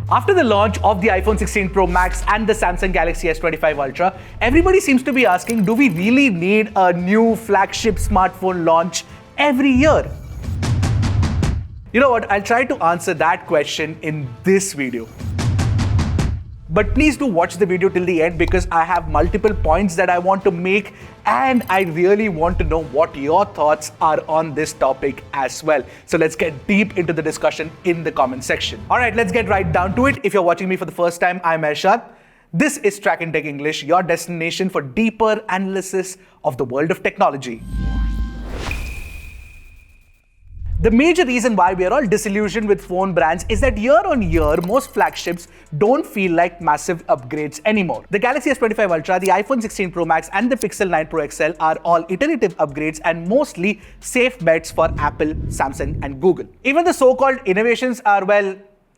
After the launch of the iPhone 16 Pro Max and the Samsung Galaxy S25 Ultra, everybody seems to be asking, do we really need a new flagship smartphone launch every year? You know what, I'll try to answer that question in this video. But please do watch the video till the end because I have multiple points that I want to make and I really want to know what your thoughts are on this topic as well. So let's get deep into the discussion in the comment section. Alright, let's get right down to it. If you're watching me for the first time, I'm Ershad. This is Trakin Tech English, your destination for deeper analysis of the world of technology. The major reason why we are all disillusioned with phone brands is that year on year, most flagships don't feel like massive upgrades anymore. The Galaxy S25 Ultra, the iPhone 16 Pro Max and the Pixel 9 Pro XL are all iterative upgrades and mostly safe bets for Apple, Samsung and Google. Even the so-called innovations are, well,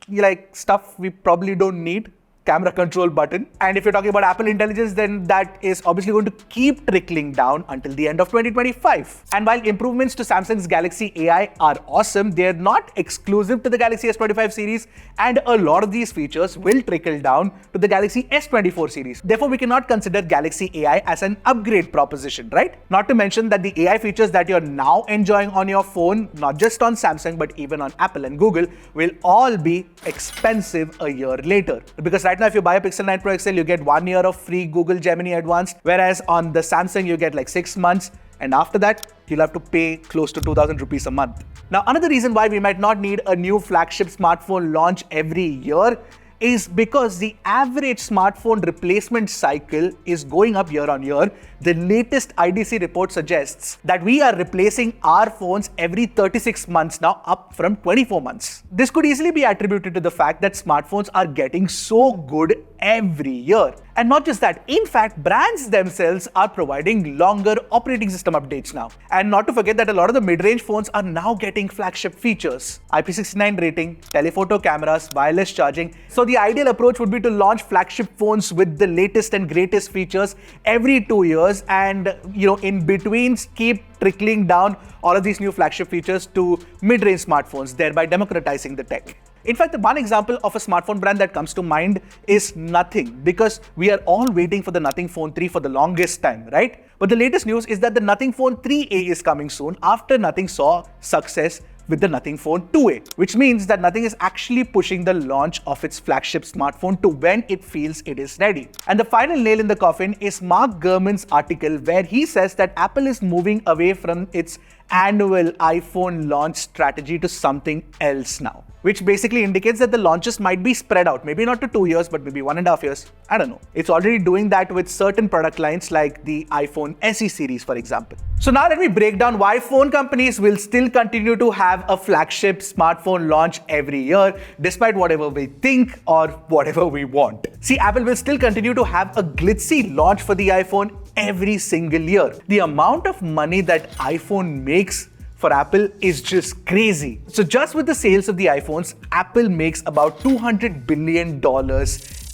like stuff we probably don't need. Camera control button. And if you're talking about Apple Intelligence, then that is obviously going to keep trickling down until the end of 2025. And while improvements to Samsung's Galaxy AI are awesome, they're not exclusive to the Galaxy S25 series, and a lot of these features will trickle down to the Galaxy S24 series. Therefore, we cannot consider Galaxy AI as an upgrade proposition, right? Not to mention that the AI features that you're now enjoying on your phone, not just on Samsung, but even on Apple and Google, will all be expensive a year later. Because right now, if you buy a Pixel 9 Pro XL, you get 1 year of free Google Gemini Advanced, whereas on the Samsung, you get like 6 months, and after that, you'll have to pay close to 2,000 rupees a month. Now, another reason why we might not need a new flagship smartphone launch every year is because the average smartphone replacement cycle is going up year on year. The latest IDC report suggests that we are replacing our phones every 36 months now, up from 24 months. This could easily be attributed to the fact that smartphones are getting so good every year. And not just that, in fact, brands themselves are providing longer operating system updates now. And not to forget that a lot of the mid-range phones are now getting flagship features. IP69 rating, telephoto cameras, wireless charging. So the ideal approach would be to launch flagship phones with the latest and greatest features every 2 years, and in between keep trickling down all of these new flagship features to mid-range smartphones, thereby democratizing the tech. In fact, the one example of a smartphone brand that comes to mind is Nothing, because we are all waiting for the Nothing Phone 3 for the longest time, right? But the latest news is that the Nothing Phone 3A is coming soon after Nothing saw success with the Nothing Phone 2A, which means that Nothing is actually pushing the launch of its flagship smartphone to when it feels it is ready. And the final nail in the coffin is Mark Gurman's article, where he says that Apple is moving away from its annual iPhone launch strategy to something else now, which basically indicates that the launches might be spread out, maybe not to 2 years, but maybe 1.5 years. I don't know. It's already doing that with certain product lines like the iPhone SE series, for example. So now let me break down why phone companies will still continue to have a flagship smartphone launch every year, despite whatever we think or whatever we want. See, Apple will still continue to have a glitzy launch for the iPhone every single year. The amount of money that iPhone makes for Apple is just crazy. So just with the sales of the iPhones, Apple makes about $200 billion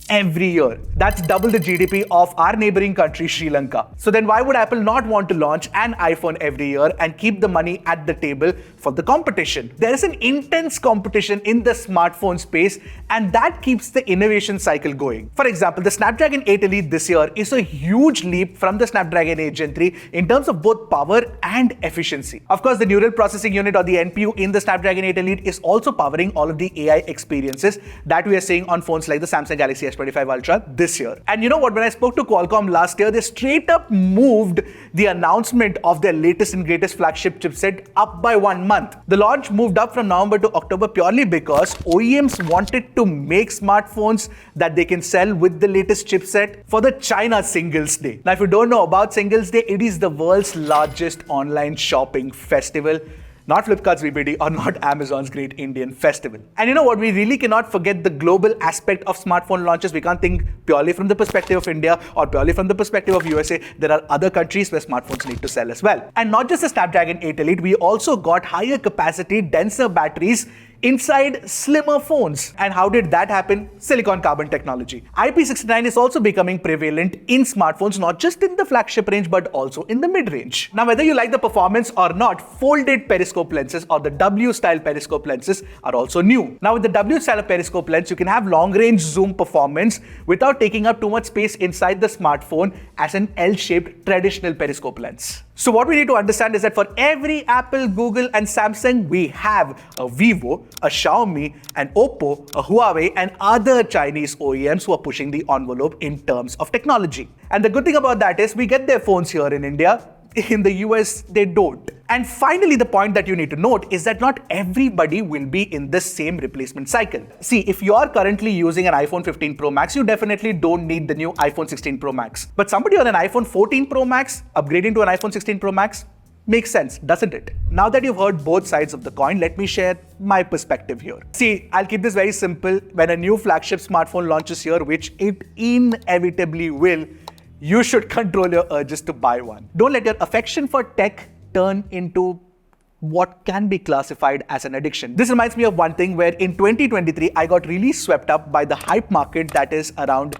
every year. That's double the GDP of our neighboring country, Sri Lanka. So then why would Apple not want to launch an iPhone every year and keep the money at the table for the competition? There is an intense competition in the smartphone space, and that keeps the innovation cycle going. For example, the Snapdragon 8 Elite this year is a huge leap from the Snapdragon 8 Gen 3 in terms of both power and efficiency. Of course, the neural processing unit or the NPU in the Snapdragon 8 Elite is also powering all of the AI experiences that we are seeing on phones like the Samsung Galaxy S25 Ultra this year. And you know what, when I spoke to Qualcomm last year, they straight up moved the announcement of their latest and greatest flagship chipset up by 1 month. The launch moved up from November to October purely because OEMs wanted to make smartphones that they can sell with the latest chipset for the China Singles Day. Now, if you don't know about Singles Day, it is the world's largest online shopping festival. Not Flipkart's VBD or not Amazon's Great Indian Festival. And you know what? We really cannot forget the global aspect of smartphone launches. We can't think purely from the perspective of India or purely from the perspective of USA. There are other countries where smartphones need to sell as well. And not just the Snapdragon 8 Elite, we also got higher capacity, denser batteries inside slimmer phones. And how did that happen? Silicon carbon technology. IP69 is also becoming prevalent in smartphones, not just in the flagship range, but also in the mid-range. Now, whether you like the performance or not, folded periscope lenses or the W-style periscope lenses are also new. Now, with the W-style periscope lens, you can have long-range zoom performance without taking up too much space inside the smartphone as an L-shaped traditional periscope lens. So what we need to understand is that for every Apple, Google and Samsung, we have a Vivo, a Xiaomi, an Oppo, a Huawei and other Chinese OEMs who are pushing the envelope in terms of technology. And the good thing about that is we get their phones here in India. In the US, they don't. And finally, the point that you need to note is that not everybody will be in the same replacement cycle. See, if you are currently using an iPhone 15 Pro Max, you definitely don't need the new iPhone 16 Pro Max. But somebody on an iPhone 14 Pro Max upgrading to an iPhone 16 Pro Max makes sense, doesn't it? Now that you've heard both sides of the coin, let me share my perspective here. See, I'll keep this very simple. When a new flagship smartphone launches here, which it inevitably will, you should control your urges to buy one. Don't let your affection for tech turn into what can be classified as an addiction. This reminds me of one thing where in 2023, I got really swept up by the hype market that is around,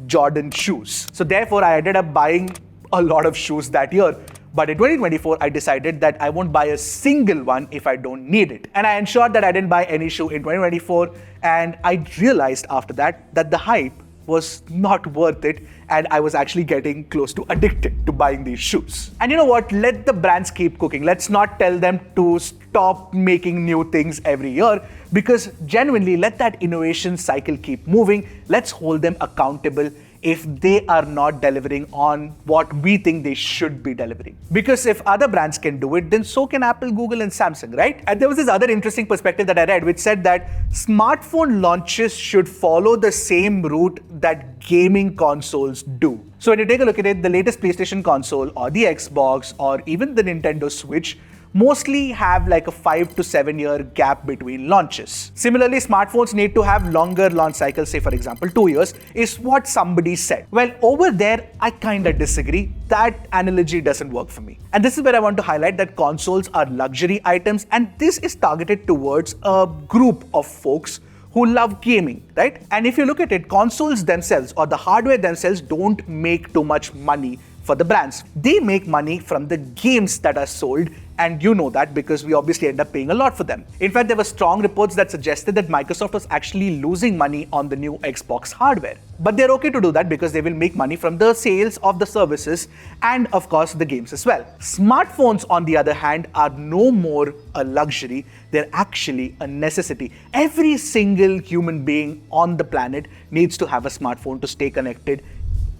Jordan shoes. So therefore, I ended up buying a lot of shoes that year. But in 2024, I decided that I won't buy a single one if I don't need it. And I ensured that I didn't buy any shoe in 2024. And I realized after that the hype was not worth it, and I was actually getting close to addicted to buying these shoes. And you know what? Let the brands keep cooking. Let's not tell them to stop making new things every year, because genuinely let that innovation cycle keep moving. Let's hold them accountable if they are not delivering on what we think they should be delivering. Because if other brands can do it, then so can Apple, Google and Samsung, right? And there was this other interesting perspective that I read which said that smartphone launches should follow the same route that gaming consoles do. So when you take a look at it, the latest PlayStation console or the Xbox or even the Nintendo Switch mostly have like a 5 to 7 year gap between launches. Similarly, smartphones need to have longer launch cycles, say for example 2 years, is what somebody said. Well, over there, I kinda disagree. That analogy doesn't work for me. And this is where I want to highlight that consoles are luxury items, and this is targeted towards a group of folks who love gaming, right? And if you look at it, consoles themselves or the hardware themselves don't make too much money for the brands. They make money from the games that are sold, and you know that because we obviously end up paying a lot for them. In fact, there were strong reports that suggested that Microsoft was actually losing money on the new Xbox hardware. But they're okay to do that because they will make money from the sales of the services and of course the games as well. Smartphones, on the other hand, are no more a luxury, they're actually a necessity. Every single human being on the planet needs to have a smartphone to stay connected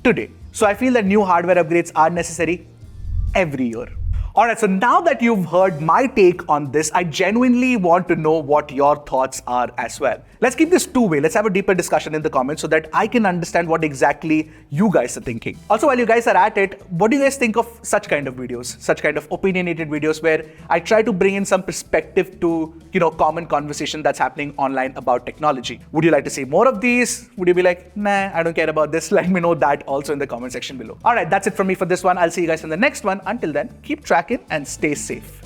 today. So I feel that new hardware upgrades are necessary every year. Alright, so now that you've heard my take on this, I genuinely want to know what your thoughts are as well. Let's keep this two-way. Let's have a deeper discussion in the comments so that I can understand what exactly you guys are thinking. Also, while you guys are at it, what do you guys think of such kind of videos, such kind of opinionated videos where I try to bring in some perspective to, common conversation that's happening online about technology? Would you like to see more of these? Would you be like, nah, I don't care about this? Let me know that also in the comment section below. Alright, that's it from me for this one. I'll see you guys in the next one. Until then, keep tracking and stay safe.